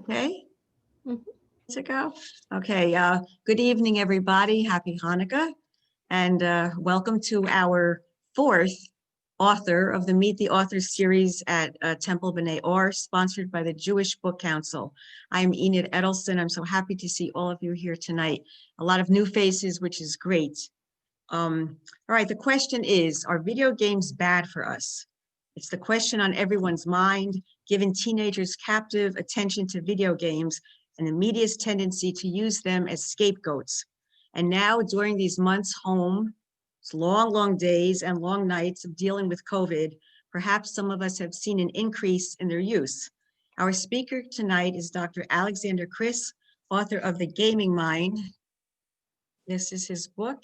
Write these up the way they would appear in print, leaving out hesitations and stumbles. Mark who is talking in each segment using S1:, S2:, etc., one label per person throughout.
S1: Okay,
S2: Mhm.
S1: to go. Okay, good evening, everybody. Happy Hanukkah, and welcome to our fourth author of the Meet the Authors series at Temple B'nai Or, sponsored by the Jewish Book Council. I'm Enid Edelson. I'm so happy to see all of you here tonight. A lot of new faces, which is great. All right, the question is, are video games bad for us? It's the question on everyone's mind, given teenagers' captive attention to video games and the media's tendency to use them as scapegoats. And now, during these months home, long days and long nights of dealing with COVID, perhaps some of us have seen an increase in their use. Our speaker tonight is Dr. Alexander Kriss, author of The Gaming Mind. This is his book.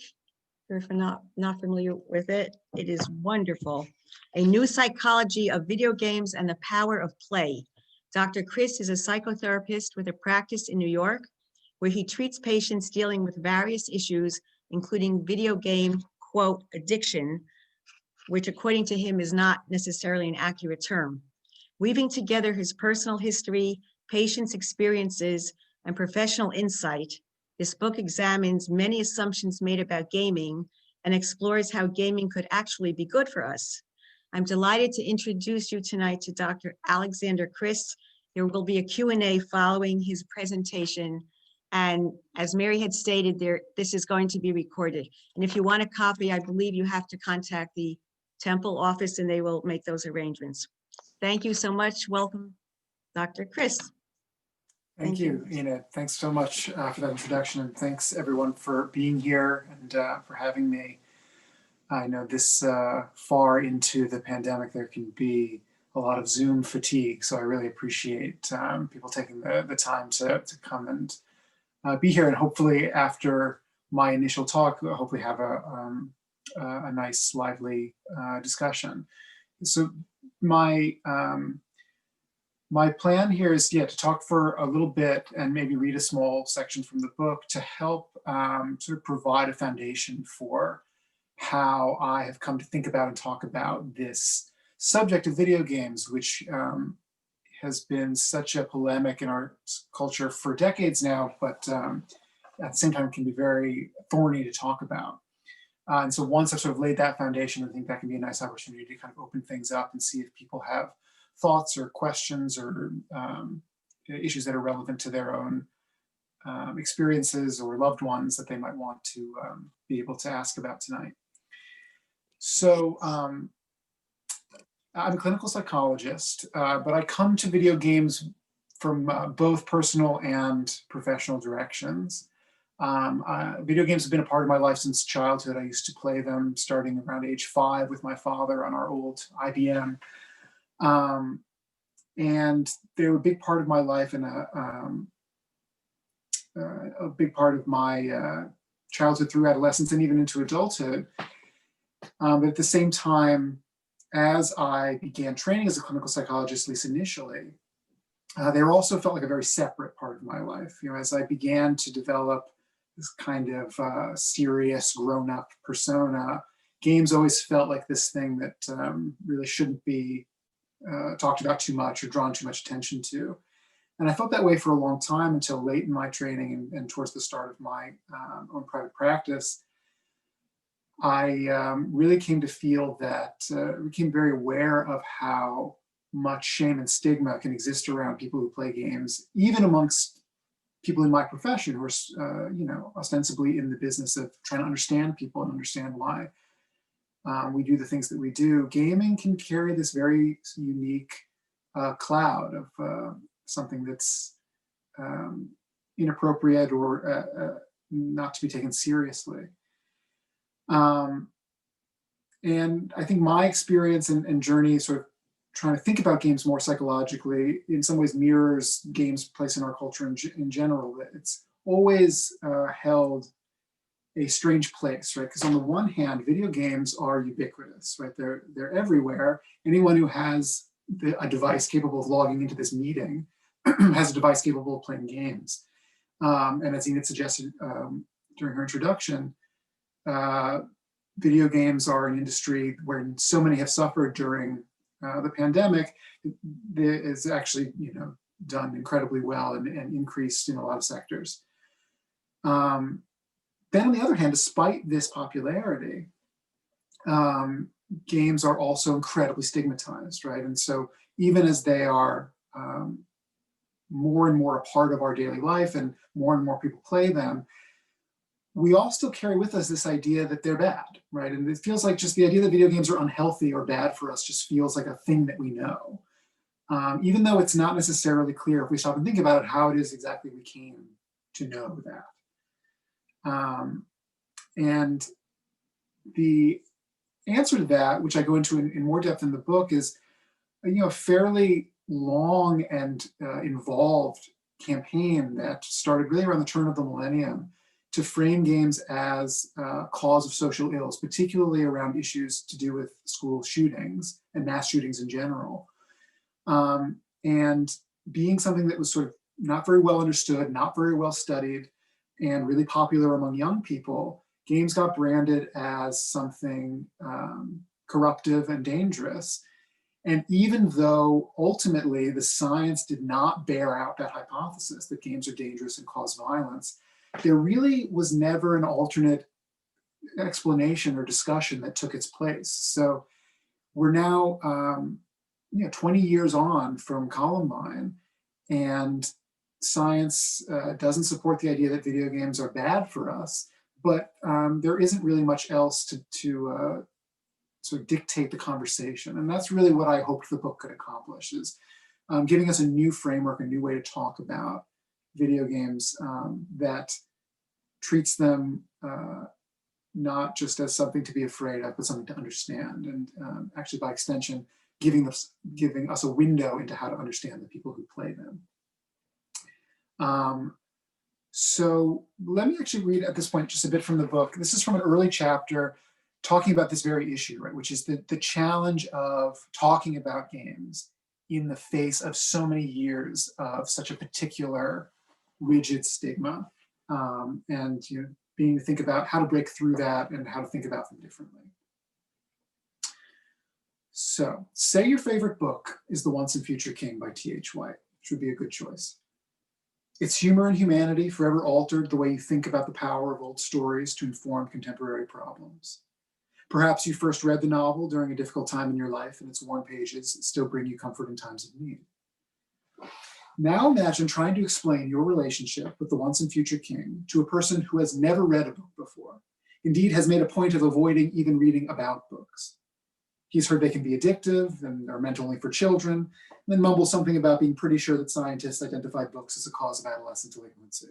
S1: If you're not familiar with it, it is wonderful. A New Psychology of Video Games and the Power of Play. Dr. Kriss is a psychotherapist with a practice in New York, where he treats patients dealing with various issues, including video game, quote, addiction, which according to him is not necessarily an accurate term. Weaving together his personal history, patients' experiences, and professional insight, this book examines many assumptions made about gaming and explores how gaming could actually be good for us. I'm delighted to introduce you tonight to Dr. Alexander Kriss. There will be a Q&A following his presentation. And as Mary had stated, this is going to be recorded. And if you want a copy, I believe you have to contact the Temple office and they will make those arrangements. Thank you so much. Welcome, Dr. Kriss.
S3: Thank you, Enid. Thanks so much for that introduction, and thanks everyone for being here and for having me. I know this far into the pandemic, there can be a lot of Zoom fatigue, so I really appreciate people taking the time to come and be here, and hopefully after my initial talk, hopefully have a nice, lively discussion. So my plan here is, to talk for a little bit and maybe read a small section from the book to help sort of provide a foundation for how I have come to think about and talk about this subject of video games, which has been such a polemic in our culture for decades now, but at the same time can be very thorny to talk about. And so once I've sort of laid that foundation, I think that can be a nice opportunity to kind of open things up and see if people have thoughts or questions or issues that are relevant to their own experiences or loved ones that they might want to be able to ask about tonight. So I'm a clinical psychologist, but I come to video games from both personal and professional directions. Video games have been a part of my life since childhood. I used to play them starting around age 5 with my father on our old IBM. And they were a big part of my life and a big part of my childhood through adolescence and even into adulthood. But at the same time, as I began training as a clinical psychologist, at least initially, they also felt like a very separate part of my life. You know, as I began to develop this kind of serious grown-up persona, games always felt like this thing that really shouldn't be talked about too much or drawn too much attention to. And I felt that way for a long time until late in my training and towards the start of my own private practice. I really came to feel that, became very aware of how much shame and stigma can exist around people who play games, even amongst people in my profession who are, ostensibly in the business of trying to understand people and understand why we do the things that we do. Gaming can carry this very unique cloud of something that's inappropriate or not to be taken seriously. And I think my experience and journey sort of trying to think about games more psychologically in some ways mirrors games' place in our culture in general. It's always held a strange place, right? Because on the one hand, video games are ubiquitous, right? They're everywhere. Anyone who has a device capable of logging into this meeting has a device capable of playing games. And as Enid suggested during her introduction, video games are an industry where so many have suffered during the pandemic. There is actually, done incredibly well and increased in a lot of sectors. Then on the other hand, despite this popularity, games are also incredibly stigmatized, right? And so even as they are more and more a part of our daily life and more people play them, we all still carry with us this idea that they're bad, right? And it feels like just the idea that video games are unhealthy or bad for us just feels like a thing that we know. Even though it's not necessarily clear if we stop and think about it, how it is exactly we came to know that. And the answer to that, which I go into in more depth in the book, is a fairly long and involved campaign that started really around the turn of the millennium to frame games as a cause of social ills, particularly around issues to do with school shootings and mass shootings in general. And being something that was sort of not very well understood, not very well studied, and really popular among young people, games got branded as something corruptive and dangerous. And even though ultimately the science did not bear out that hypothesis that games are dangerous and cause violence, there really was never an alternate explanation or discussion that took its place. So we're now 20 years on from Columbine, and science doesn't support the idea that video games are bad for us, but there isn't really much else to sort of dictate the conversation. And that's really what I hoped the book could accomplish, is giving us a new framework, a new way to talk about video games that treats them not just as something to be afraid of, but something to understand. And actually, by extension, giving us a window into how to understand the people who play them. So let me actually read at this point just a bit from the book. This is from an early chapter talking about this very issue, right? Which is the challenge of talking about games in the face of so many years of such a particular rigid stigma, and being to think about how to break through that and how to think about them differently. So, say your favorite book is The Once and Future King by T.H. White, which would be a good choice. Its humor and humanity forever altered the way you think about the power of old stories to inform contemporary problems. Perhaps you first read the novel during a difficult time in your life, and its worn pages still bring you comfort in times of need. Now imagine trying to explain your relationship with The Once and Future King to a person who has never read a book before, indeed has made a point of avoiding even reading about books. He's heard they can be addictive and are meant only for children, and then mumbles something about being pretty sure that scientists identified books as a cause of adolescent delinquency.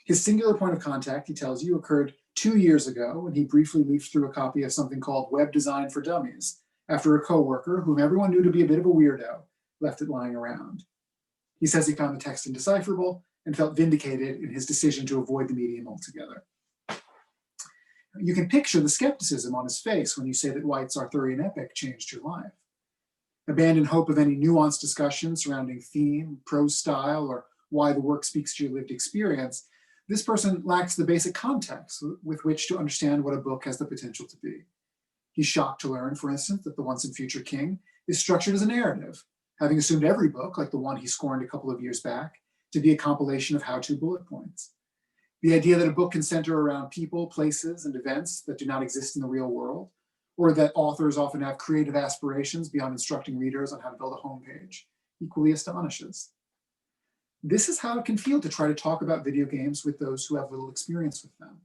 S3: His singular point of contact, he tells you, occurred 2 years ago when he briefly leafed through a copy of something called Web Design for Dummies after a coworker, whom everyone knew to be a bit of a weirdo, left it lying around. He says he found the text indecipherable and felt vindicated in his decision to avoid the medium altogether. You can picture the skepticism on his face when you say that White's Arthurian epic changed your life. Abandon hope of any nuanced discussion surrounding theme, prose style, or why the work speaks to your lived experience. This person lacks the basic context with which to understand what a book has the potential to be. He's shocked to learn, for instance, that The Once and Future King is structured as a narrative, having assumed every book, like the one he scorned a couple of years back, to be a compilation of how-to bullet points. The idea that a book can center around people, places, and events that do not exist in the real world, or that authors often have creative aspirations beyond instructing readers on how to build a homepage, equally astonishes. This is how it can feel to try to talk about video games with those who have little experience with them.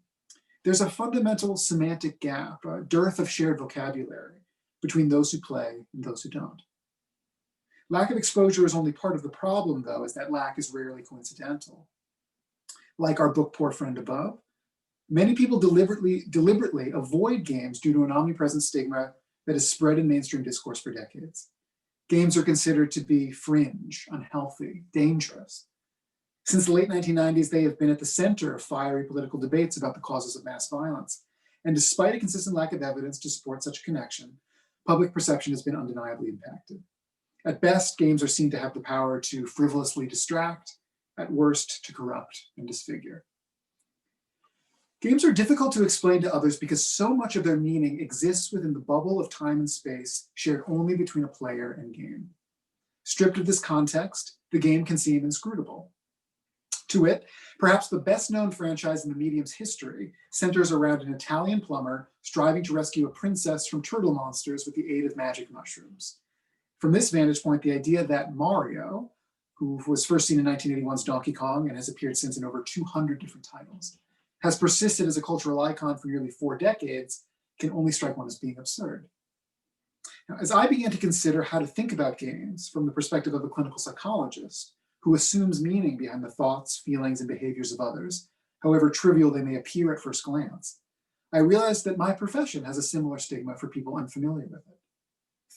S3: There's a fundamental semantic gap, a dearth of shared vocabulary between those who play and those who don't. Lack of exposure is only part of the problem, though, as that lack is rarely coincidental. Like our book poor friend above, many people deliberately avoid games due to an omnipresent stigma that has spread in mainstream discourse for decades. Games are considered to be fringe, unhealthy, dangerous. Since the late 1990s, they have been at the center of fiery political debates about the causes of mass violence. And despite a consistent lack of evidence to support such a connection, public perception has been undeniably impacted. At best, games are seen to have the power to frivolously distract, at worst, to corrupt and disfigure. Games are difficult to explain to others because so much of their meaning exists within the bubble of time and space shared only between a player and game. Stripped of this context, the game can seem inscrutable. To wit, perhaps the best known franchise in the medium's history centers around an Italian plumber striving to rescue a princess from turtle monsters with the aid of magic mushrooms. From this vantage point, the idea that Mario, who was first seen in 1981's Donkey Kong and has appeared since in over 200 different titles, has persisted as a cultural icon for nearly 4 decades, can only strike one as being absurd. Now, as I began to consider how to think about games from the perspective of a clinical psychologist, who assumes meaning behind the thoughts, feelings, and behaviors of others, however trivial they may appear at first glance, I realized that my profession has a similar stigma for people unfamiliar with it.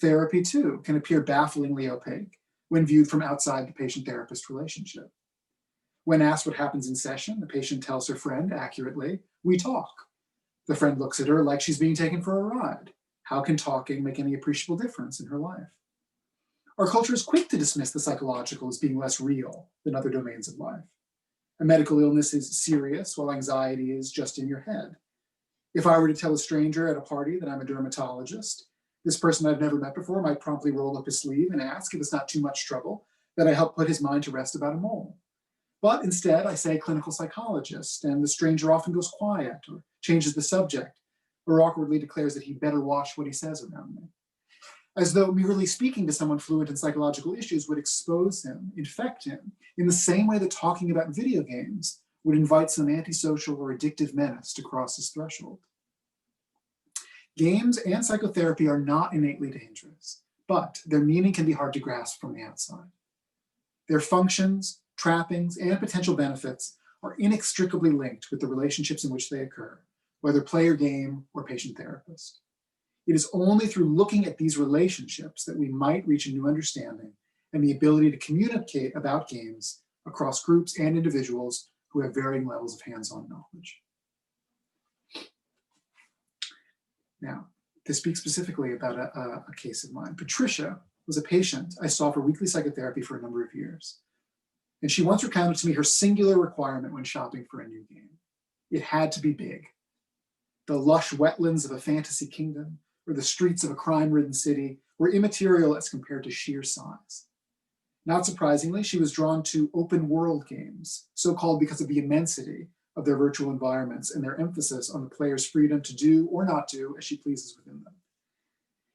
S3: Therapy, too, can appear bafflingly opaque when viewed from outside the patient-therapist relationship. When asked what happens in session, the patient tells her friend accurately, "We talk." The friend looks at her like she's being taken for a ride. How can talking make any appreciable difference in her life? Our culture is quick to dismiss the psychological as being less real than other domains of life. A medical illness is serious, while anxiety is just in your head. If I were to tell a stranger at a party that I'm a dermatologist, this person I've never met before might promptly roll up his sleeve and ask if it's not too much trouble that I help put his mind to rest about a mole. But instead, I say clinical psychologist, and the stranger often goes quiet or changes the subject or awkwardly declares that he'd better watch what he says around me. As though merely speaking to someone fluent in psychological issues would expose him, infect him, in the same way that talking about video games would invite some antisocial or addictive menace to cross his threshold. Games and psychotherapy are not innately dangerous, but their meaning can be hard to grasp from the outside. Their functions, trappings, and potential benefits are inextricably linked with the relationships in which they occur, whether player-game or patient-therapist. It is only through looking at these relationships that we might reach a new understanding and the ability to communicate about games across groups and individuals who have varying levels of hands-on knowledge. Now, to speak specifically about a case of mine, Patricia was a patient I saw for weekly psychotherapy for a number of years. And she once recounted to me her singular requirement when shopping for a new game. It had to be big. The lush wetlands of a fantasy kingdom or the streets of a crime-ridden city were immaterial as compared to sheer size. Not surprisingly, she was drawn to open world games, so-called because of the immensity of their virtual environments and their emphasis on the player's freedom to do or not do as she pleases within them.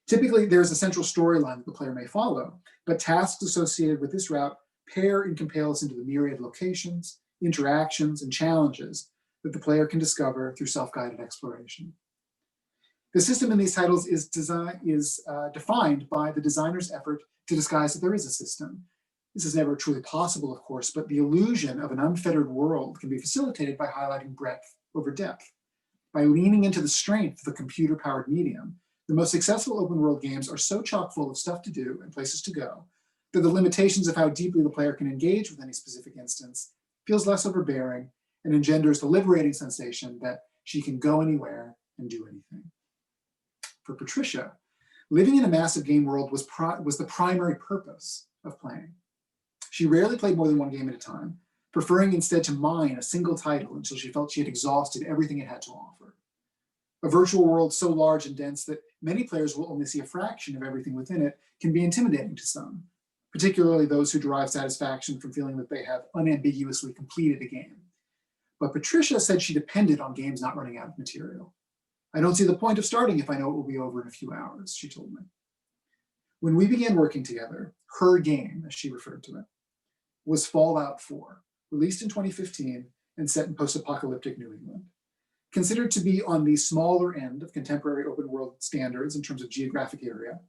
S3: Typically, there's a central storyline that the player may follow, but tasks associated with this route pair in comparison to the myriad locations, interactions, and challenges that the player can discover through self-guided exploration. The system in these titles is defined by the designer's effort to disguise that there is a system. This is never truly possible, of course, but the illusion of an unfettered world can be facilitated by highlighting breadth over depth. By leaning into the strength of the computer-powered medium, the most successful open world games are so chock full of stuff to do and places to go that the limitations of how deeply the player can engage with any specific instance feels less overbearing and engenders the liberating sensation that she can go anywhere and do anything. For Patricia, living in a massive game world was the primary purpose of playing. She rarely played more than one game at a time, preferring instead to mine a single title until she felt she had exhausted everything it had to offer. A virtual world so large and dense that many players will only see a fraction of everything within it can be intimidating to some, particularly those who derive satisfaction from feeling that they have unambiguously completed a game. But Patricia said she depended on games not running out of material. "I don't see the point of starting if I know it will be over in a few hours," she told me. When we began working together, her game, as she referred to it, was Fallout 4, released in 2015 and set in post-apocalyptic New England. Considered to be on the smaller end of contemporary open world standards in terms of geographic area,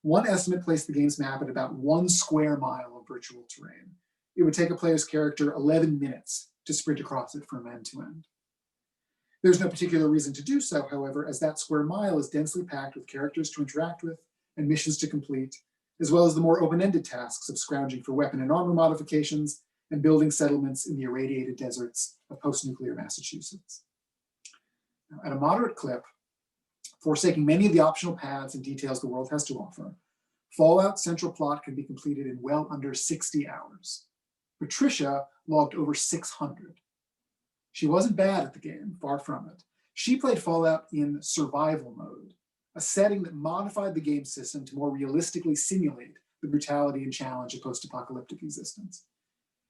S3: one estimate placed the game's map at about 1 square mile of virtual terrain. It would take a player's character 11 minutes to sprint across it from end to end. There's no particular reason to do so, however, as that square mile is densely packed with characters to interact with and missions to complete, as well as the more open-ended tasks of scrounging for weapon and armor modifications and building settlements in the irradiated deserts of post-nuclear Massachusetts. Now, at a moderate clip, forsaking many of the optional paths and details the world has to offer, Fallout's central plot can be completed in well under 60 hours. Patricia logged over 600. She wasn't bad at the game, far from it. She played Fallout in survival mode, a setting that modified the game system to more realistically simulate the brutality and challenge of post-apocalyptic existence.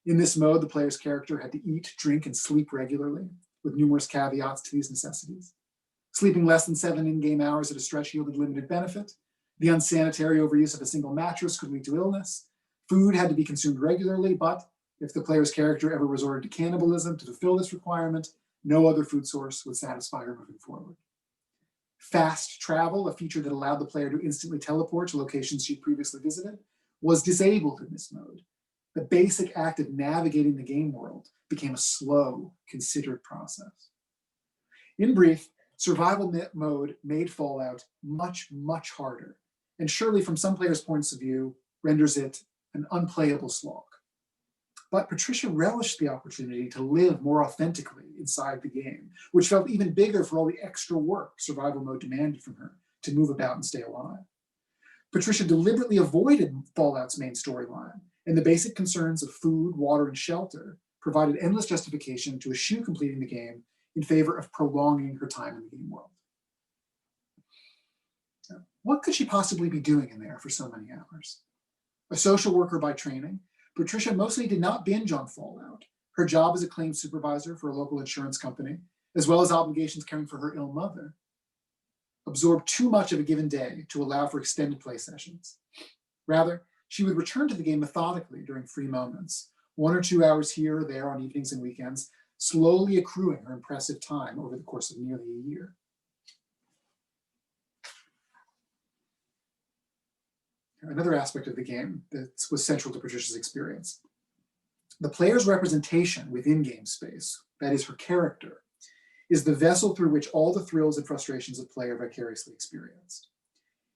S3: In this mode, the player's character had to eat, drink, and sleep regularly, with numerous caveats to these necessities. Sleeping less than 7 in-game hours at a stretch yielded limited benefit. The unsanitary overuse of a single mattress could lead to illness. Food had to be consumed regularly, but if the player's character ever resorted to cannibalism to fulfill this requirement, no other food source would satisfy her moving forward. Fast travel, a feature that allowed the player to instantly teleport to locations she'd previously visited, was disabled in this mode. The basic act of navigating the game world became a slow, considered process. In brief, survival mode made Fallout much, much harder, and surely from some players' points of view, renders it an unplayable slog. But Patricia relished the opportunity to live more authentically inside the game, which felt even bigger for all the extra work survival mode demanded from her to move about and stay alive. Patricia deliberately avoided Fallout's main storyline, and the basic concerns of food, water, and shelter provided endless justification to eschew completing the game in favor of prolonging her time in the game world. What could she possibly be doing in there for so many hours? A social worker by training, Patricia mostly did not binge on Fallout. Her job as a claims supervisor for a local insurance company, as well as obligations caring for her ill mother, absorbed too much of a given day to allow for extended play sessions. Rather, she would return to the game methodically during free moments, 1 or 2 hours here or there on evenings and weekends, slowly accruing her impressive time over the course of nearly a year. Another aspect of the game that was central to Patricia's experience. The player's representation within game space, that is her character, is the vessel through which all the thrills and frustrations of play are vicariously experienced.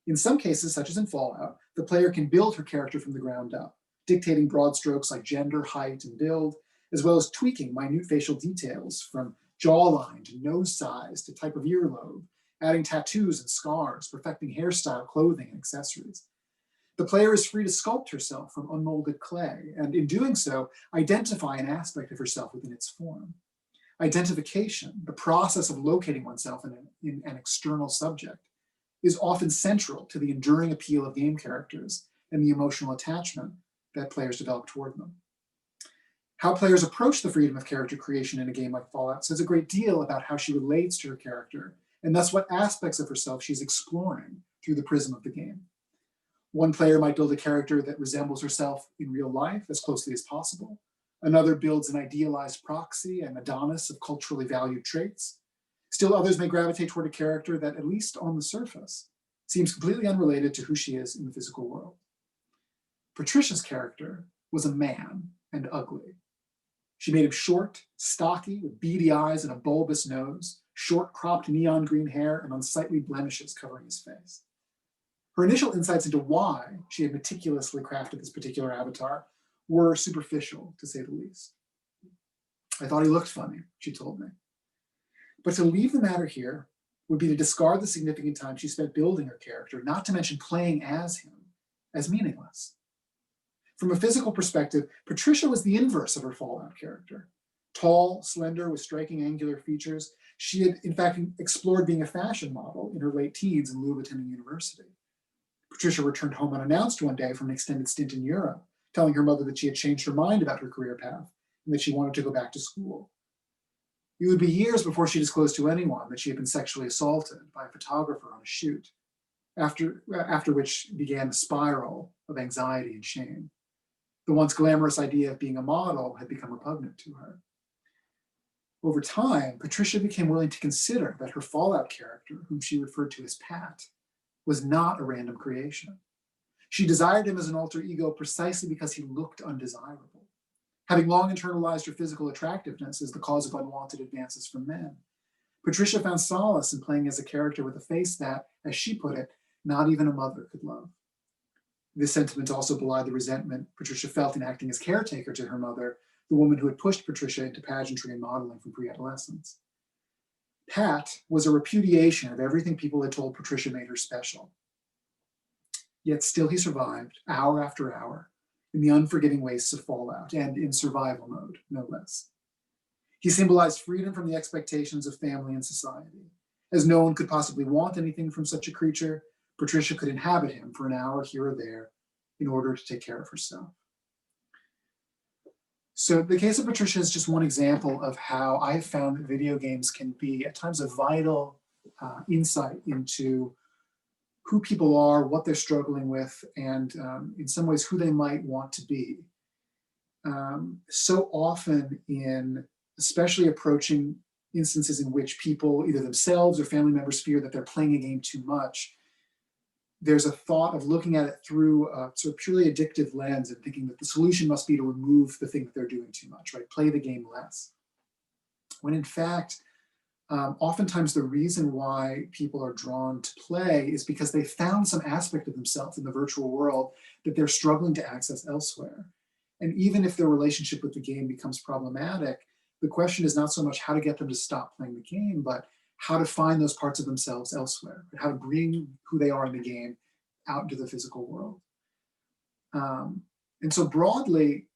S3: In some cases, such as in Fallout, the player can build her character from the ground up, dictating broad strokes like gender, height, and build, as well as tweaking minute facial details from jawline to nose size to type of earlobe, adding tattoos and scars, perfecting hairstyle, clothing, and accessories. The player is free to sculpt herself from unmolded clay, and in doing so, identify an aspect of herself within its form. Identification, the process of locating oneself in an external subject, is often central to the enduring appeal of game characters and the emotional attachment that players develop toward them. How players approach the freedom of character creation in a game like Fallout says a great deal about how she relates to her character, and thus what aspects of herself she's exploring through the prism of the game. One player might build a character that resembles herself in real life as closely as possible. Another builds an idealized proxy and Adonis of culturally valued traits. Still others may gravitate toward a character that, at least on the surface, seems completely unrelated to who she is in the physical world. Patricia's character was a man and ugly. She made him short, stocky, with beady eyes and a bulbous nose, short cropped neon green hair, and unsightly blemishes covering his face. Her initial insights into why she had meticulously crafted this particular avatar were superficial, to say the least. I thought he looked funny, she told me. But to leave the matter here would be to discard the significant time she spent building her character, not to mention playing as him, as meaningless. From a physical perspective, Patricia was the inverse of her Fallout character. Tall, slender, with striking angular features, she had in fact explored being a fashion model in her late teens in lieu of attending university. Patricia returned home unannounced one day from an extended stint in Europe, telling her mother that she had changed her mind about her career path and that she wanted to go back to school. It would be years before she disclosed to anyone that she had been sexually assaulted by a photographer on a shoot, after which began a spiral of anxiety and shame. The once glamorous idea of being a model had become repugnant to her. Over time, Patricia became willing to consider that her Fallout character, whom she referred to as Pat, was not a random creation. She desired him as an alter ego precisely because he looked undesirable. Having long internalized her physical attractiveness as the cause of unwanted advances from men, Patricia found solace in playing as a character with a face that, as she put it, not even a mother could love. This sentiment also belied the resentment Patricia felt in acting as caretaker to her mother, the woman who had pushed Patricia into pageantry and modeling from pre-adolescence. Pat was a repudiation of everything people had told Patricia made her special. Yet still he survived, hour after hour, in the unforgiving wastes of Fallout, and in survival mode, no less. He symbolized freedom from the expectations of family and society. As no one could possibly want anything from such a creature, Patricia could inhabit him for an hour here or there, in order to take care of herself. So the case of Patricia is just one example of how I found that video games can be at times a vital insight into who people are, what they're struggling with, and in some ways who they might want to be. So often especially approaching instances in which people, either themselves or family members, fear that they're playing a game too much, there's a thought of looking at it through a sort of purely addictive lens and thinking that the solution must be to remove the thing that they're doing too much, right? Play the game less. When in fact, oftentimes the reason why people are drawn to play is because they found some aspect of themselves in the virtual world that they're struggling to access elsewhere. And even if their relationship with the game becomes problematic, the question is not so much how to get them to stop playing the game, but how to find those parts of themselves elsewhere, how to bring who they are in the game out into the physical world. And so broadly,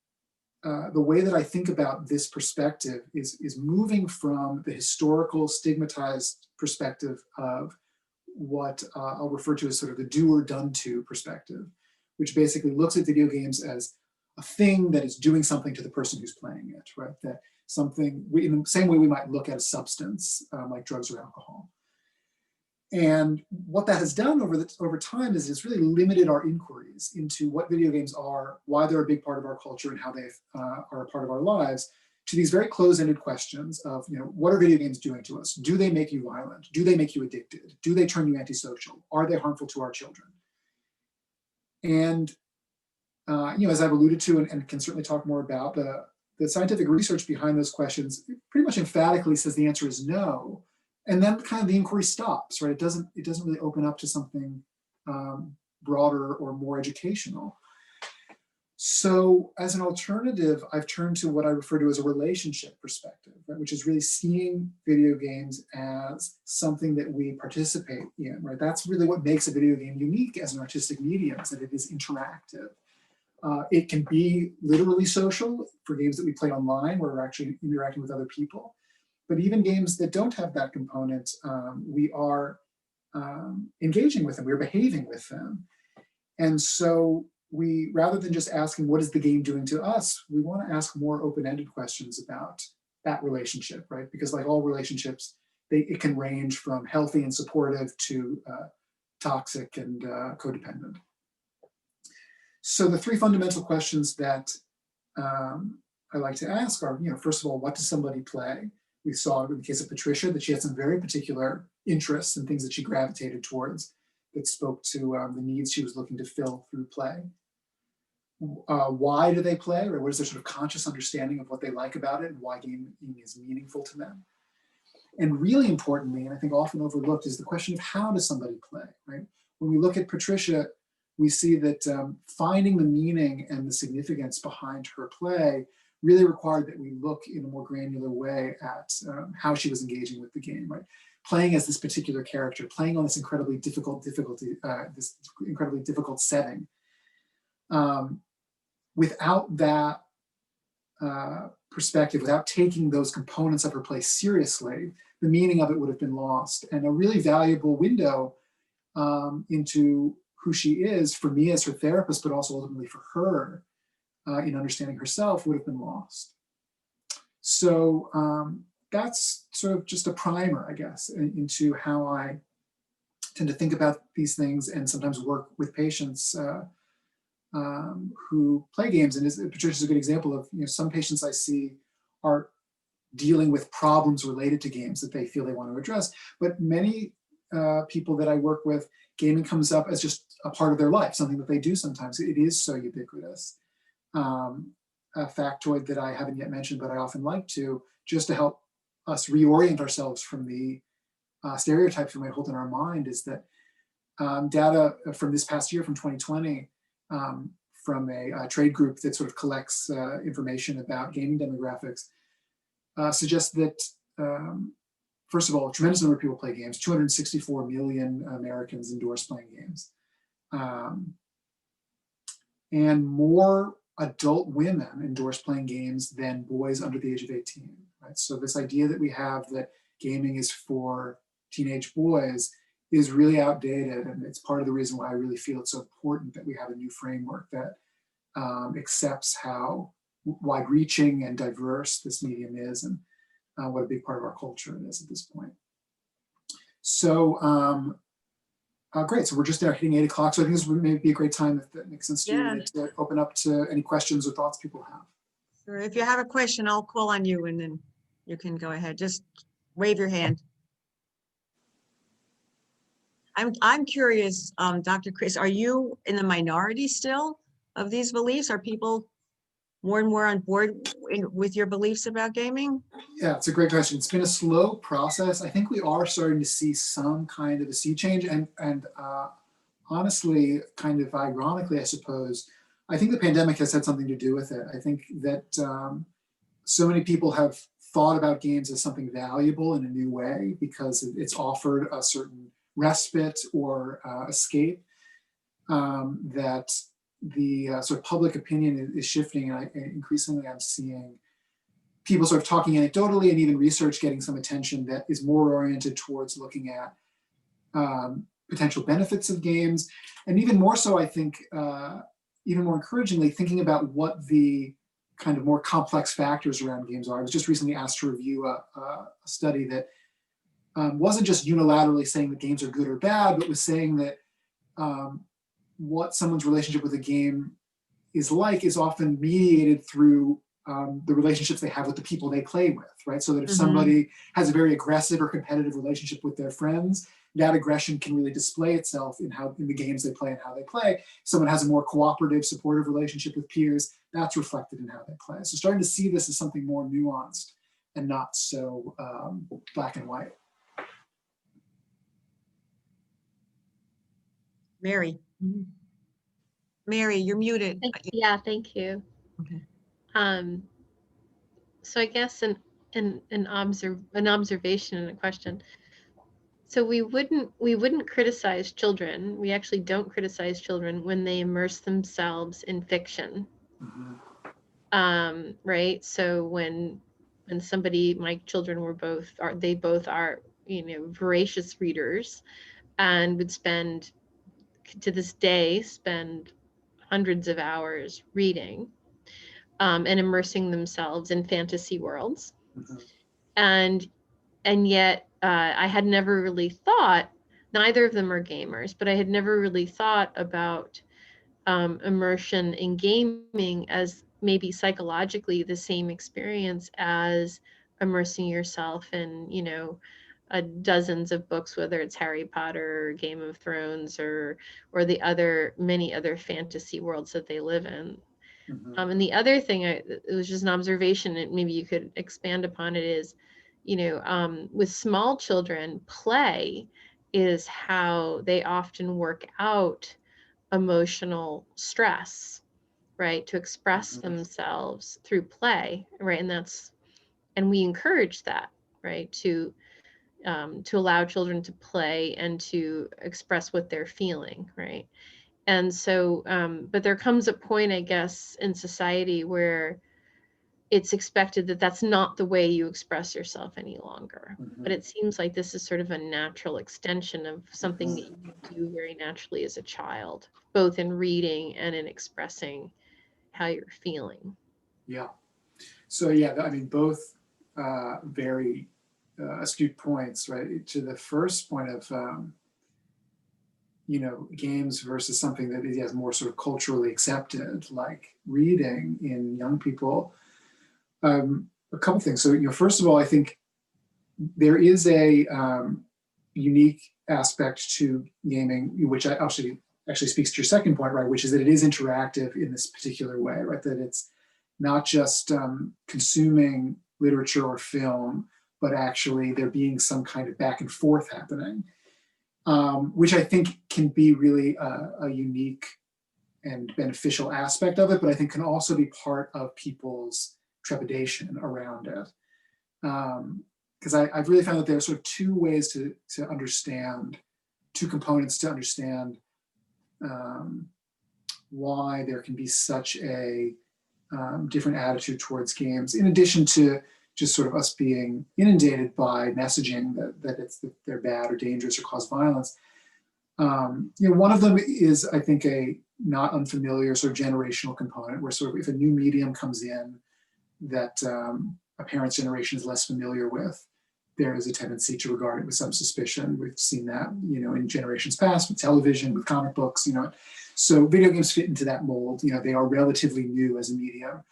S3: the way that I think about this perspective is moving from the historical stigmatized perspective of what I'll refer to as sort of the do or done to perspective, which basically looks at video games as a thing that is doing something to the person who's playing it, right? That something, in the same way we might look at a substance like drugs or alcohol. And what that has done over time is it's really limited our inquiries into what video games are, why they're a big part of our culture, and how they are a part of our lives, to these very closed-ended questions of, what are video games doing to us? Do they make you violent? Do they make you addicted? Do they turn you antisocial? Are they harmful to our children? And as I've alluded to and can certainly talk more about, the scientific research behind those questions pretty much emphatically says the answer is no. And then kind of the inquiry stops, right? It doesn't really open up to something broader or more educational. So as an alternative, I've turned to what I refer to as a relationship perspective, right? Which is really seeing video games as something that we participate in, right? That's really what makes a video game unique as an artistic medium, is that it is interactive. It can be literally social for games that we play online where we're actually interacting with other people. But even games that don't have that component, we are engaging with them, we're behaving with them. And so rather than just asking what is the game doing to us, we want to ask more open-ended questions about that relationship, right? Because like all relationships, it can range from healthy and supportive to toxic and codependent. So the three fundamental questions that I like to ask are, first of all, what does somebody play? We saw in the case of Patricia that she had some very particular interests and things that she gravitated towards that spoke to the needs she was looking to fill through play. Why do they play, or what is their sort of conscious understanding of what they like about it and why gaming is meaningful to them? And really importantly, and I think often overlooked, is the question of how does somebody play, right? When we look at Patricia, we see that finding the meaning and the significance behind her play really required that we look in a more granular way at how she was engaging with the game, right? Playing as this particular character, playing on this incredibly difficult setting. Without that perspective, without taking those components of her play seriously, the meaning of it would have been lost. And a really valuable window into who she is, for me as her therapist, but also ultimately for her in understanding herself, would have been lost. So that's sort of just a primer, I guess, into how I tend to think about these things and sometimes work with patients who play games. And Patricia's a good example of, some patients I see are dealing with problems related to games that they feel they want to address. But many people that I work with, gaming comes up as just a part of their life, something that they do sometimes. It is so ubiquitous. A factoid that I haven't yet mentioned, but I often like to, just to help us reorient ourselves from the stereotypes we might hold in our mind, is that data from this past year, from 2020, from a trade group that sort of collects information about gaming demographics, suggests that, first of all, a tremendous number of people play games. 264 million Americans endorse playing games. And more adult women endorse playing games than boys under the age of 18. Right? So this idea that we have that gaming is for teenage boys is really outdated. And it's part of the reason why I really feel it's so important that we have a new framework that accepts how wide-reaching and diverse this medium is, and what a big part of our culture it is at this point. So great, so we're just now hitting 8 o'clock, so I think this would maybe be a great time, if that makes sense to you, to open up to any questions or thoughts people have.
S1: Sure. If you have a question, I'll call on you and then you can go ahead. Just wave your hand. I'm curious, Dr. Kriss, are you in the minority still of these beliefs? Are people more and more on board with your beliefs about gaming?
S3: Yeah, it's a great question. It's been a slow process. I think we are starting to see some kind of a sea change, and honestly, kind of ironically, I suppose, I think the pandemic has had something to do with it. I think that so many people have thought about games as something valuable in a new way because it's offered a certain respite or escape, that the sort of public opinion is shifting, and increasingly I'm seeing people sort of talking anecdotally, and even research getting some attention that is more oriented towards looking at potential benefits of games, and even more so, I think, even more encouragingly, thinking about what the kind of more complex factors around games are. I was just recently asked to review a study that wasn't just unilaterally saying that games are good or bad, but was saying that what someone's relationship with a game is like is often mediated through the relationships they have with the people they play with, right? So that if somebody has a very aggressive or competitive relationship with their friends, that aggression can really display itself in the games they play and how they play. If someone has a more cooperative, supportive relationship with peers, that's reflected in how they play. So starting to see this as something more nuanced and not so black and white.
S1: Mary. Mary, you're muted.
S2: Yeah, thank you.
S1: Okay.
S2: So I guess an observation and a question. So we wouldn't criticize children. We actually don't criticize children when they immerse themselves in fiction. Right? So when somebody, my children were both are voracious readers, and would spend hundreds of hours reading and immersing themselves in fantasy worlds. And yet I had never really thought, neither of them are gamers, but I had never really thought about immersion in gaming as maybe psychologically the same experience as immersing yourself in, dozens of books, whether it's Harry Potter or Game of Thrones or the many other fantasy worlds that they live in. And the other thing, it was just an observation, and maybe you could expand upon it, is, with small children, play is how they often work out emotional stress, right? To express themselves through play, right? And we encourage that, right? To allow children to play and to express what they're feeling, right? And so, but there comes a point, I guess, in society where it's expected that that's not the way you express yourself any longer. But it seems like this is sort of a natural extension of something that you do very naturally as a child, both in reading and in expressing how you're feeling.
S3: Yeah. So yeah, I mean, both very astute points, right? To the first point of, games versus something that is more sort of culturally accepted, like reading in young people. A couple things. So, first of all, I think there is a unique aspect to gaming, which actually speaks to your second point, right? Which is that it is interactive in this particular way, right? That it's not just consuming literature or film, but actually there being some kind of back and forth happening, which I think can be really a unique and beneficial aspect of it, but I think can also be part of people's trepidation around it. Because I've really found that there are sort of two ways to understand, two components to understand why there can be such a different attitude towards games, in addition to just sort of us being inundated by messaging that they're bad or dangerous or cause violence. One of them is, I think, a not unfamiliar sort of generational component, where sort of if a new medium comes in that a parent's generation is less familiar with, there is a tendency to regard it with some suspicion. We've seen that, in generations past with television, with comic books, So video games fit into that mold. They are relatively new as a medium,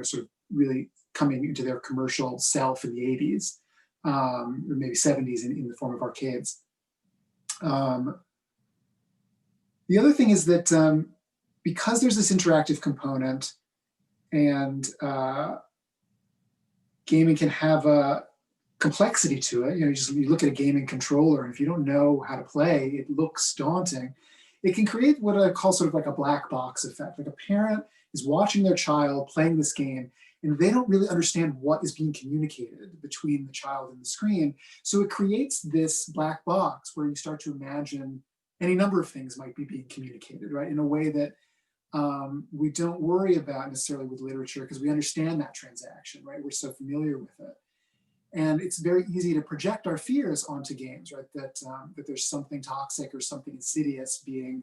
S3: sort of really coming into their commercial self in the 80s, or maybe 70s in the form of arcades. The other thing is that because there's this interactive component, and gaming can have a complexity to it. You look at a gaming controller, and if you don't know how to play, it looks daunting. It can create what I call sort of like a black box effect. Like a parent is watching their child playing this game, and they don't really understand what is being communicated between the child and the screen. So it creates this black box where you start to imagine any number of things might be being communicated, right? In a way that we don't worry about necessarily with literature, because we understand that transaction, right? We're so familiar with it. And it's very easy to project our fears onto games, right? That there's something toxic or something insidious being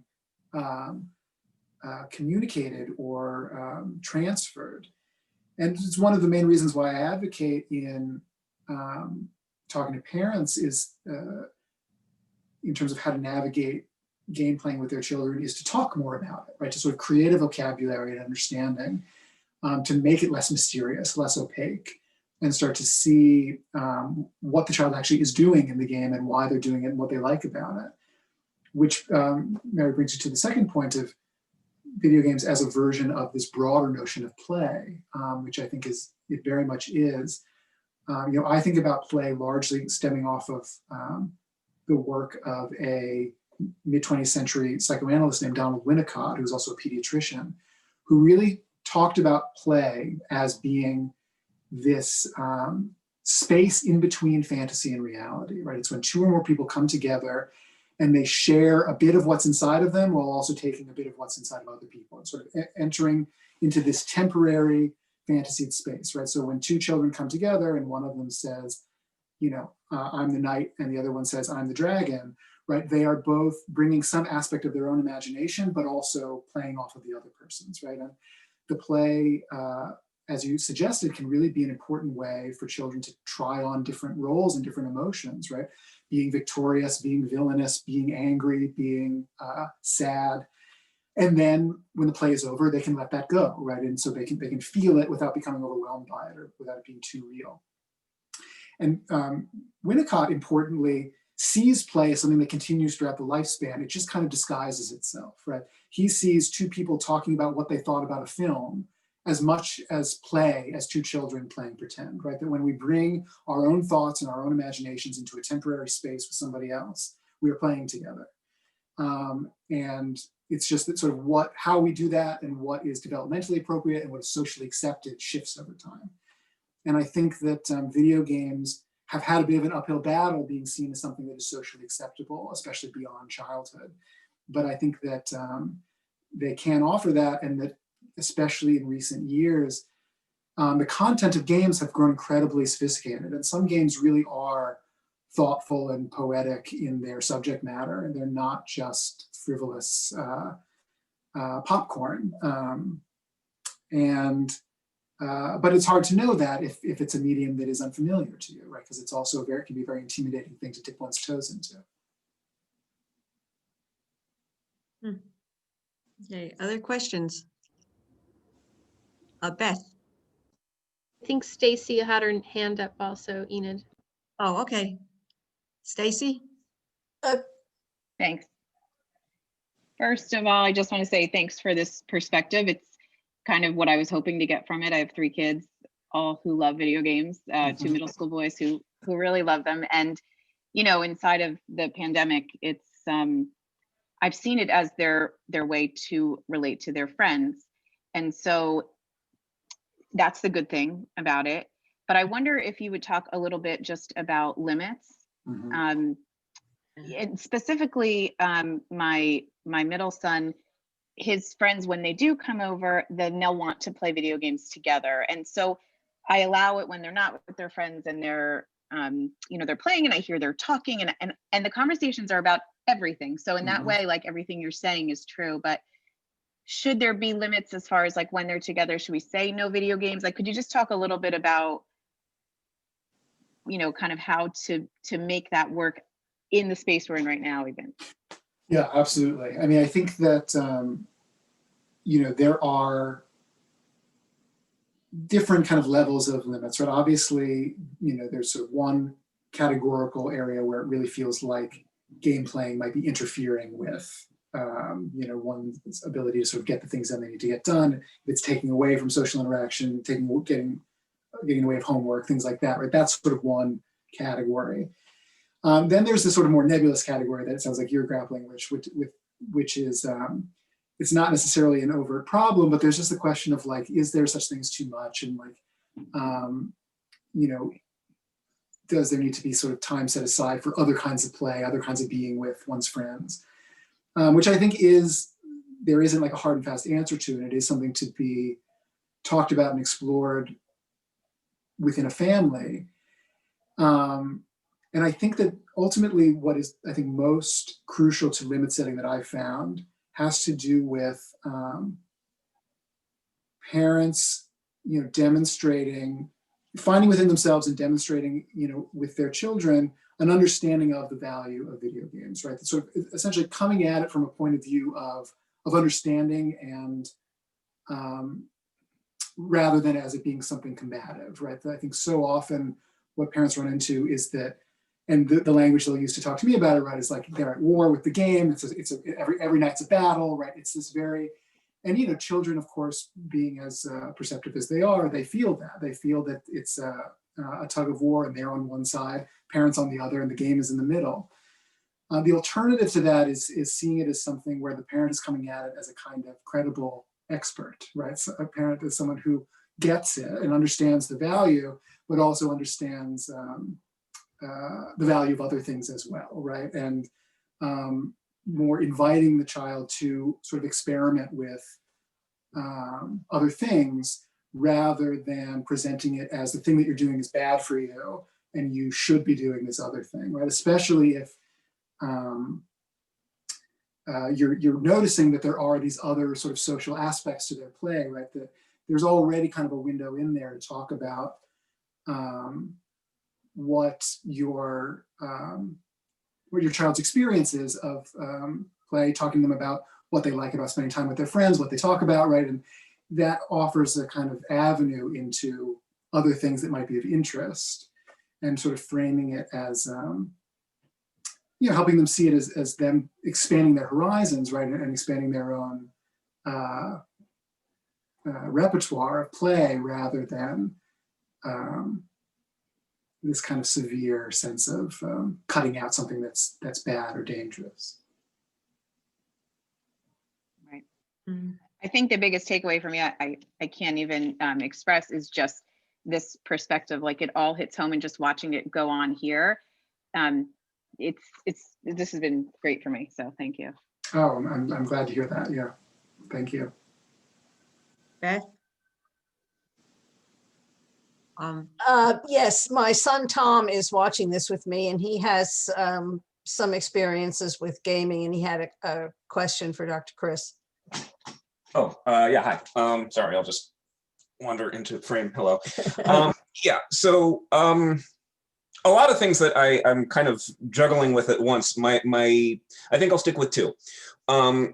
S3: communicated or transferred. And it's one of the main reasons why I advocate in talking to parents is in terms of how to navigate game playing with their children, is to talk more about it, right? To sort of create a vocabulary and understanding, to make it less mysterious, less opaque, and start to see what the child actually is doing in the game and why they're doing it and what they like about it. Which, Mary, brings you to the second point of video games as a version of this broader notion of play, which I think it very much is. I think about play largely stemming off of the work of a mid-20th century psychoanalyst named Donald Winnicott, who was also a pediatrician, who really talked about play as being this space in between fantasy and reality, right? It's when two or more people come together and they share a bit of what's inside of them while also taking a bit of what's inside of other people, and sort of entering into this temporary fantasied space, right? So when two children come together and one of them says, I'm the knight, and the other one says, I'm the dragon, right? They are both bringing some aspect of their own imagination, but also playing off of the other person's, right? And the play, as you suggested, can really be an important way for children to try on different roles and different emotions, right? Being victorious, being villainous, being angry, being sad. And then when the play is over, they can let that go, right? And so they can feel it without becoming overwhelmed by it or without it being too real. And Winnicott, importantly, sees play as something that continues throughout the lifespan. It just kind of disguises itself, right? He sees two people talking about what they thought about a film as much as play as two children playing pretend, right? That when we bring our own thoughts and our own imaginations into a temporary space with somebody else, we are playing together. And it's just that sort of how we do that and what is developmentally appropriate and what is socially accepted shifts over time. And I think that video games have had a bit of an uphill battle being seen as something that is socially acceptable, especially beyond childhood. But I think that they can offer that, and that especially in recent years, the content of games have grown incredibly sophisticated. And some games really are thoughtful and poetic in their subject matter, and they're not just frivolous popcorn. But it's hard to know that if it's a medium that is unfamiliar to you, right? Because it's also can be a very intimidating thing to dip one's toes into.
S1: Okay, other questions? Beth.
S2: I think Stacy had her hand up also, Enid.
S1: Oh, okay. Stacy?
S4: Thanks. First of all, I just want to say thanks for this perspective. It's kind of what I was hoping to get from it. I have 3 kids, all who love video games, 2 middle school boys who really love them. And, inside of the pandemic, it's I've seen it as their way to relate to their friends. And so that's the good thing about it. But I wonder if you would talk a little bit just about limits. And specifically, my middle son, his friends, when they do come over, then they'll want to play video games together. And so I allow it when they're not with their friends and they're, they're playing and I hear they're talking and the conversations are about everything. So in that way, like everything you're saying is true, but should there be limits as far as like when they're together? Should we say no video games? Like, could you just talk a little bit about, kind of how to make that work in the space we're in right now even?
S3: Yeah, absolutely. I mean, I think that, there are different kind of levels of limits, right? Obviously, there's sort of one categorical area where it really feels like game playing might be interfering with, one's ability to sort of get the things that they need to get done. If it's taking away from social interaction, getting away of homework, things like that, right? That's sort of one category. Then there's this sort of more nebulous category that it sounds like you're grappling with, which is, it's not necessarily an overt problem, but there's just the question of like, is there such thing as too much? And like, does there need to be sort of time set aside for other kinds of play, other kinds of being with one's friends? Which I think there isn't like a hard and fast answer to, and it is something to be talked about and explored within a family. And I think that ultimately what is, I think, most crucial to limit setting that I've found has to do with parents, finding within themselves and demonstrating, with their children, an understanding of the value of video games, right? Sort of essentially coming at it from a point of view of understanding and rather than as it being something combative, right? I think so often what parents run into is that, and the language they'll use to talk to me about it, right, is like they're at war with the game. Every night's a battle, right? It's this very, and children, of course, being as perceptive as they are, they feel that. They feel that it's a tug of war, and they're on one side, parents on the other, and the game is in the middle. The alternative to that is seeing it as something where the parent is coming at it as a kind of credible expert, right? So a parent is someone who gets it and understands the value, but also understands the value of other things as well, right? And more inviting the child to sort of experiment with other things rather than presenting it as the thing that you're doing is bad for you and you should be doing this other thing, right? Especially if you're noticing that there are these other sort of social aspects to their play, right? That there's already kind of a window in there to talk about what your child's experience is of play, talking to them about what they like about spending time with their friends, what they talk about, right? And that offers a kind of avenue into other things that might be of interest and sort of framing it as, helping them see it as them expanding their horizons, right? And expanding their own repertoire of play rather than this kind of severe sense of cutting out something that's bad or dangerous.
S4: Right. I think the biggest takeaway for me, I can't even express, is just this perspective. Like it all hits home, and just watching it go on here. This has been great for me. So thank you.
S3: Oh, I'm glad to hear that. Yeah, thank you.
S1: Beth?
S5: Yes, my son Tom is watching this with me, and he has some experiences with gaming, and he had a question for Dr. Kriss.
S6: Oh, yeah, hi. Sorry, I'll just wander into frame. Hello. Yeah, so a lot of things that I'm kind of juggling with at once. I think I'll stick with two.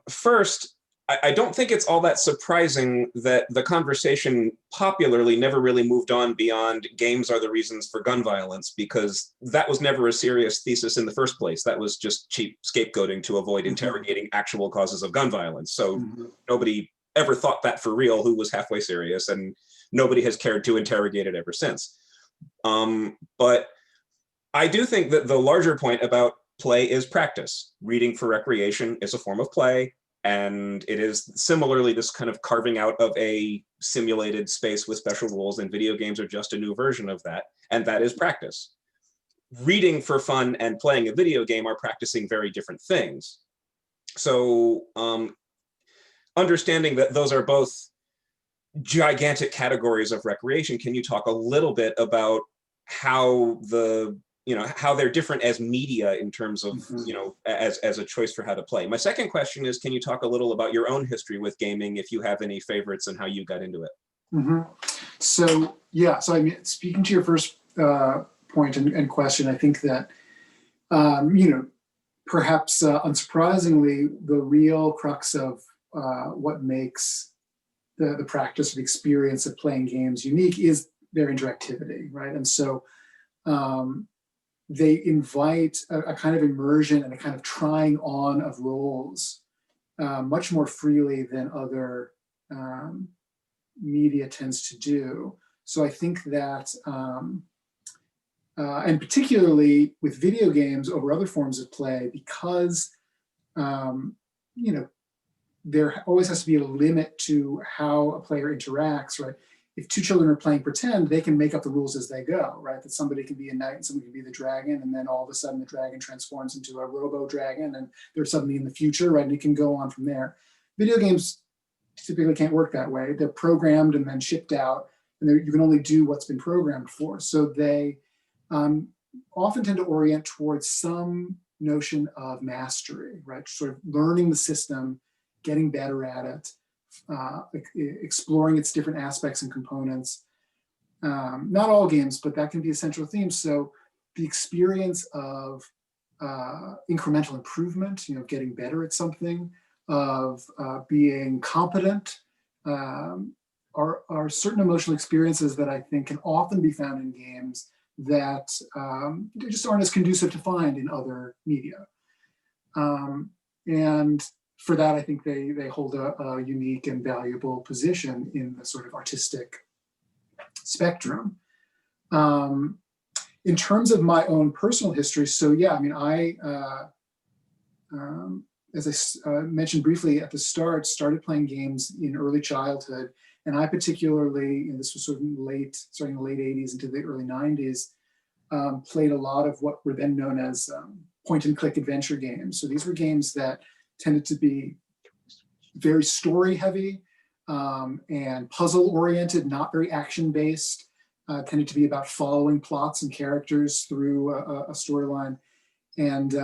S6: First, I don't think it's all that surprising that the conversation popularly never really moved on beyond games are the reasons for gun violence, because that was never a serious thesis in the first place. That was just cheap scapegoating to avoid interrogating actual causes of gun violence. So nobody ever thought that for real who was halfway serious, and nobody has cared to interrogate it ever since. But I do think that the larger point about play is practice. Reading for recreation is a form of play. And it is similarly this kind of carving out of a simulated space with special rules, and video games are just a new version of that. And that is practice. Reading for fun and playing a video game are practicing very different things. So understanding that those are both gigantic categories of recreation, can you talk a little bit about how how they're different as media in terms of, as a choice for how to play? My second question is, can you talk a little about your own history with gaming, if you have any favorites and how you got into it?
S3: So, yeah, so I mean, speaking to your first point and question, I think that, perhaps unsurprisingly, the real crux of what makes the practice or the experience of playing games unique is their interactivity, right? And so they invite a kind of immersion and a kind of trying on of roles much more freely than other media tends to do. So I think that, and particularly with video games over other forms of play, because, there always has to be a limit to how a player interacts, right? If two children are playing pretend, they can make up the rules as they go, right? That somebody can be a knight and somebody can be the dragon, and then all of a sudden the dragon transforms into a robo-dragon, and they're suddenly in the future, right? And it can go on from there. Video games typically can't work that way. They're programmed and then shipped out, and you can only do what's been programmed for. So they often tend to orient towards some notion of mastery, right? Sort of learning the system, getting better at it, exploring its different aspects and components. Not all games, but that can be a central theme. So the experience of incremental improvement, getting better at something, of being competent, are certain emotional experiences that I think can often be found in games that just aren't as conducive to find in other media. And for that, I think they hold a unique and valuable position in the sort of artistic spectrum. In terms of my own personal history, so yeah, I mean, as I mentioned briefly at the start, started playing games in early childhood. And I particularly, this was sort of starting in the late 80s into the early 90s, played a lot of what were then known as point and click adventure games. So these were games that tended to be very story heavy and puzzle oriented, not very action based, tended to be about following plots and characters through a storyline. And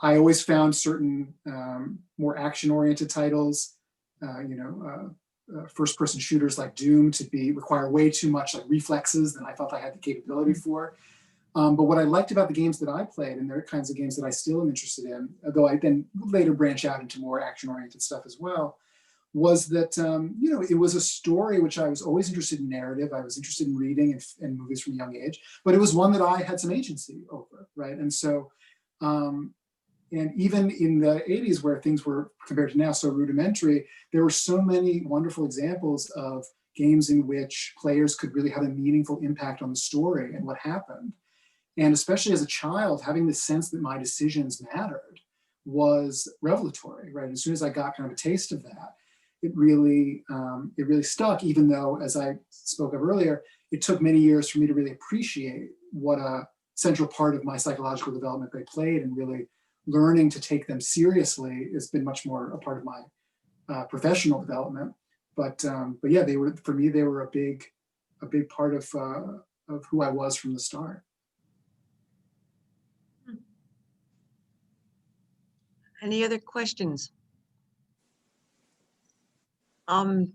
S3: I always found certain more action oriented titles, first person shooters like Doom to require way too much like reflexes than I felt I had the capability for. But what I liked about the games that I played, and they're kinds of games that I still am interested in, although I then later branch out into more action-oriented stuff as well, was that, it was a story which I was always interested in narrative. I was interested in reading and movies from a young age, but it was one that I had some agency over, right? And so, and even in the 80s where things were, compared to now, so rudimentary, there were so many wonderful examples of games in which players could really have a meaningful impact on the story and what happened. And especially as a child, having the sense that my decisions mattered was revelatory, right? As soon as I got kind of a taste of that, it really stuck, even though, as I spoke of earlier, it took many years for me to really appreciate what a central part of my psychological development they played, and really learning to take them seriously has been much more a part of my professional development. But yeah, they were, for me, they were a big part of who I was from the start.
S1: Any other questions? Arlene.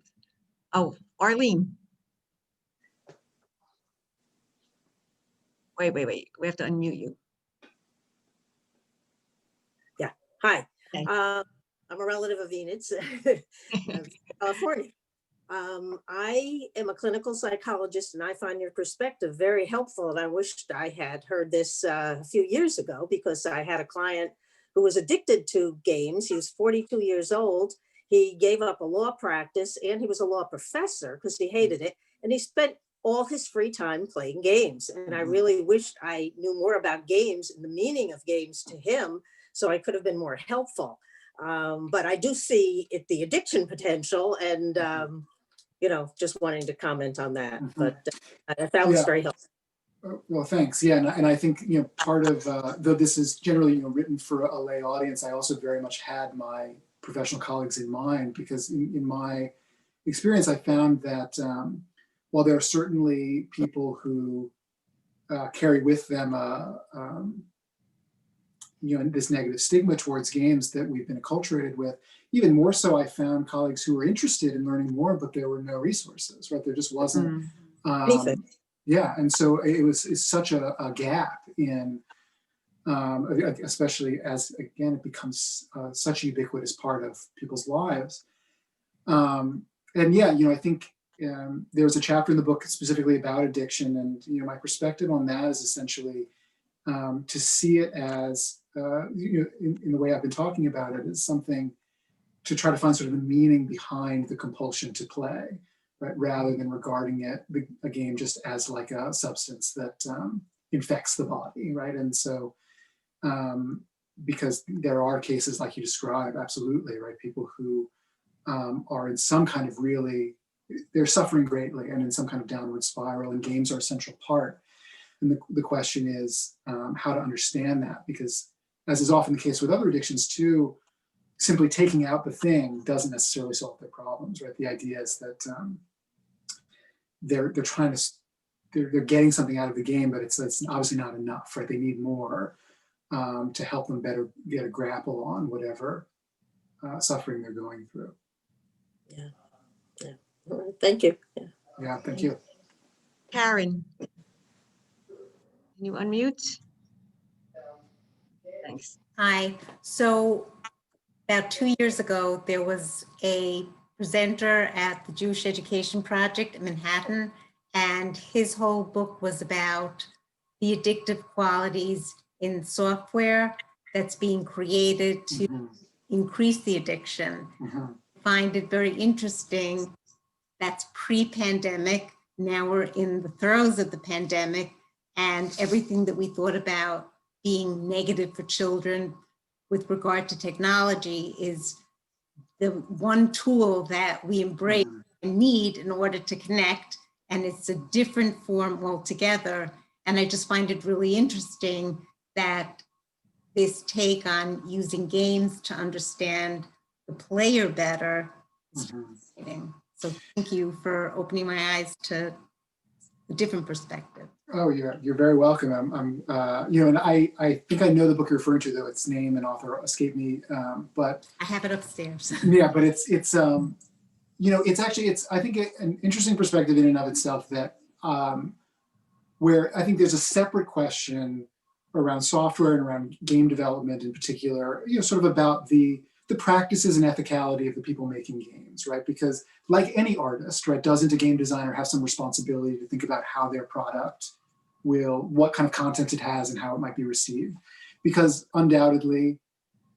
S1: Wait. We have to unmute you.
S7: Yeah. Hi.
S1: Okay.
S7: I'm a relative of Enid's, California. I am a clinical psychologist, and I find your perspective very helpful. And I wished I had heard this a few years ago, because I had a client who was addicted to games. He was 42 years old. He gave up a law practice, and he was a law professor because he hated it. And he spent all his free time playing games. And I really wished I knew more about games and the meaning of games to him, so I could have been more helpful. But I do see the addiction potential, and just wanting to comment on that. But that was very helpful.
S3: Well, thanks. Yeah, and I think part of though this is generally written for a lay audience, I also very much had my professional colleagues in mind, because in my experience, I found that while there are certainly people who carry with them this negative stigma towards games that we've been acculturated with, even more so, I found colleagues who were interested in learning more, but there were no resources, right? There just wasn't.
S7: Anything.
S3: Yeah, and so it's such a gap in, especially as, again, it becomes such a ubiquitous part of people's lives. And yeah, I think there's a chapter in the book specifically about addiction, and my perspective on that is essentially to see it as, in the way I've been talking about it, is something to try to find sort of the meaning behind the compulsion to play, right? Rather than regarding a game just as like a substance that infects the body, right? And so, because there are cases like you describe, absolutely, right? People who are in some kind of they're suffering greatly and in some kind of downward spiral, and games are a central part. And the question is how to understand that, because as is often the case with other addictions too, simply taking out the thing doesn't necessarily solve their problems, right? The idea is that they're getting something out of the game, but it's obviously not enough, right? They need more to help them better get a grapple on whatever suffering they're going through.
S7: Yeah. All right, thank you.
S3: Yeah, thank you.
S1: Karen, can you unmute? Thanks.
S8: Hi. So about 2 years ago, there was a presenter at the Jewish Education Project in Manhattan, and his whole book was about the addictive qualities in software that's being created to increase the addiction. I find it very interesting. That's pre-pandemic. Now we're in the throes of the pandemic, and everything that we thought about being negative for children with regard to technology is the one tool that we embrace and need in order to connect, and it's a different form altogether. And I just find it really interesting that this take on using games to understand the player better is fascinating. So thank you for opening my eyes to a different perspective.
S3: Oh, you're very welcome. I'm and I think I know the book you're referring to, though its name and author escape me. But
S8: I have it upstairs.
S3: Yeah, but it's I think an interesting perspective in and of itself, that where I think there's a separate question around software and around game development in particular, sort of about the practices and ethicality of the people making games, right? Because like any artist, right, doesn't a game designer have some responsibility to think about how their product what kind of content it has and how it might be received? Because undoubtedly,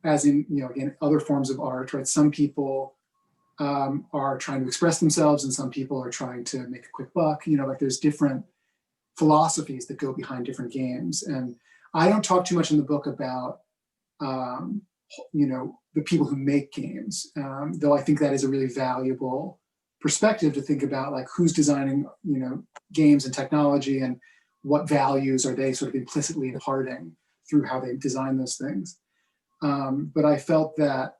S3: as in, again, other forms of art, right, some people are trying to express themselves and some people are trying to make a quick buck, like there's different philosophies that go behind different games. And I don't talk too much in the book about, the people who make games, though I think that is a really valuable perspective to think about, like who's designing, games and technology, and what values are they sort of implicitly imparting through how they design those things. But I felt that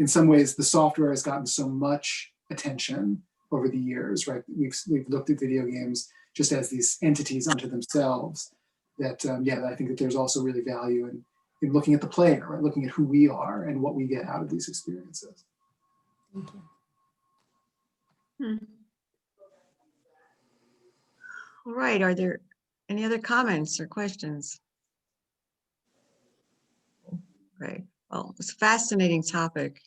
S3: in some ways the software has gotten so much attention over the years, right? We've looked at video games just as these entities unto themselves, that I think that there's also really value in looking at the player, right? Looking at who we are and what we get out of these experiences.
S8: Thank you.
S1: All right, are there any other comments or questions? Great. Well, it's a fascinating topic.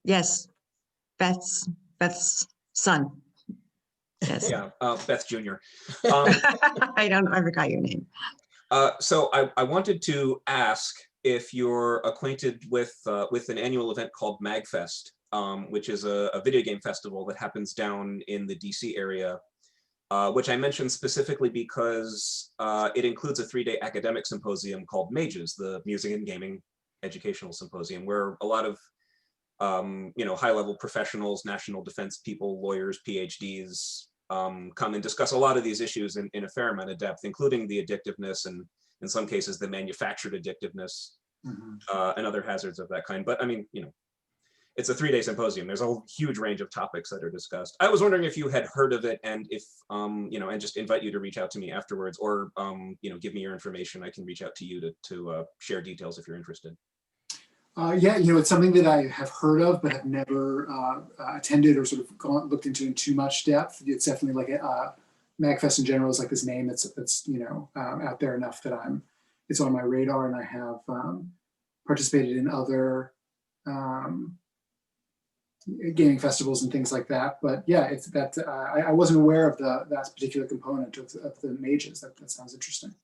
S1: Yes, Beth's son. Yes.
S6: Yeah, Beth Jr.
S1: I forgot your name.
S6: So I wanted to ask if you're acquainted with an annual event called MagFest, which is a video game festival that happens down in the DC area, which I mentioned specifically because it includes a 3-day academic symposium called MAGES, the Music and Gaming Educational Symposium, where a lot of high-level professionals, national defense people, lawyers, PhDs come and discuss a lot of these issues in a fair amount of depth, including the addictiveness and in some cases the manufactured addictiveness and other hazards of that kind. But I mean, it's a 3-day symposium. There's a huge range of topics that are discussed. I was wondering if you had heard of it, and if, you know, and just invite you to reach out to me afterwards, or, you know, give me your information. I can reach out to you to share details if you're interested.
S3: Yeah, you know, it's something that I have heard of, but have never attended or sort of looked into in too much depth. It's definitely like MagFest in general is like this name that's you know, out there enough that it's on my radar, and I have participated in other gaming festivals and things like that. But yeah, it's that I wasn't aware of that particular component of the mages. That sounds interesting.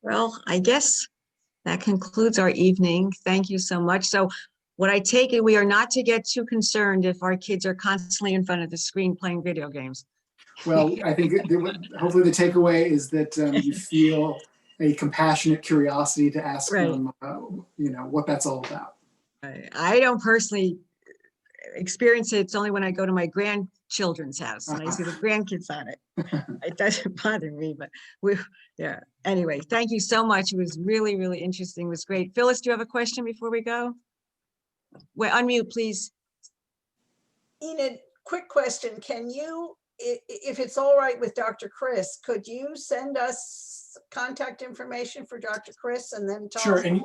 S1: Well, I guess that concludes our evening. Thank you so much. So what I take it, we are not to get too concerned if our kids are constantly in front of the screen playing video games.
S3: Well, I think hopefully the takeaway is that you feel a compassionate curiosity to ask them, you know, what that's all about.
S1: I don't personally experience it. It's only when I go to my grandchildren's house and I see the grandkids on it. It doesn't bother me, but yeah. Anyway, thank you so much. It was really, really interesting. It was great. Phyllis, do you have a question before we go? Wait, unmute, please.
S5: Enid, quick question. Can you, if it's all right with Dr. Kriss, could you send us contact information for Dr. Kriss and then talk?
S3: Sure, and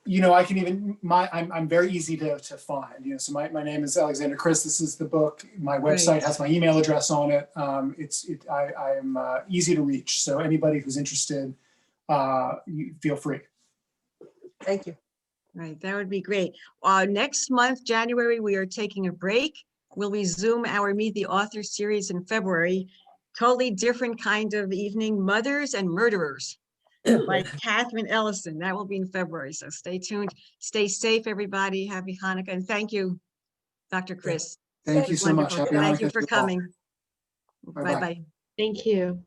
S3: you know, I can even I'm very easy to find. You know, so my name is Alexander Kriss. This is the book. My website has my email address on it. I am easy to reach. So anybody who's interested, you feel free.
S5: Thank you.
S1: Right, that would be great. Next month, January, we are taking a break. We'll resume our Meet the Author series in February. Totally different kind of evening, Mothers and Murderers by Catherine Ellison. That will be in February, so stay tuned. Stay safe, everybody. Happy Hanukkah, and thank you, Dr. Kriss.
S3: Thank you so much.
S1: Wonderful.
S3: Happy
S1: Thank you
S3: Hanukkah
S1: for
S3: to you all.
S1: coming.
S3: Bye-bye.
S1: Bye-bye.
S2: Thank you.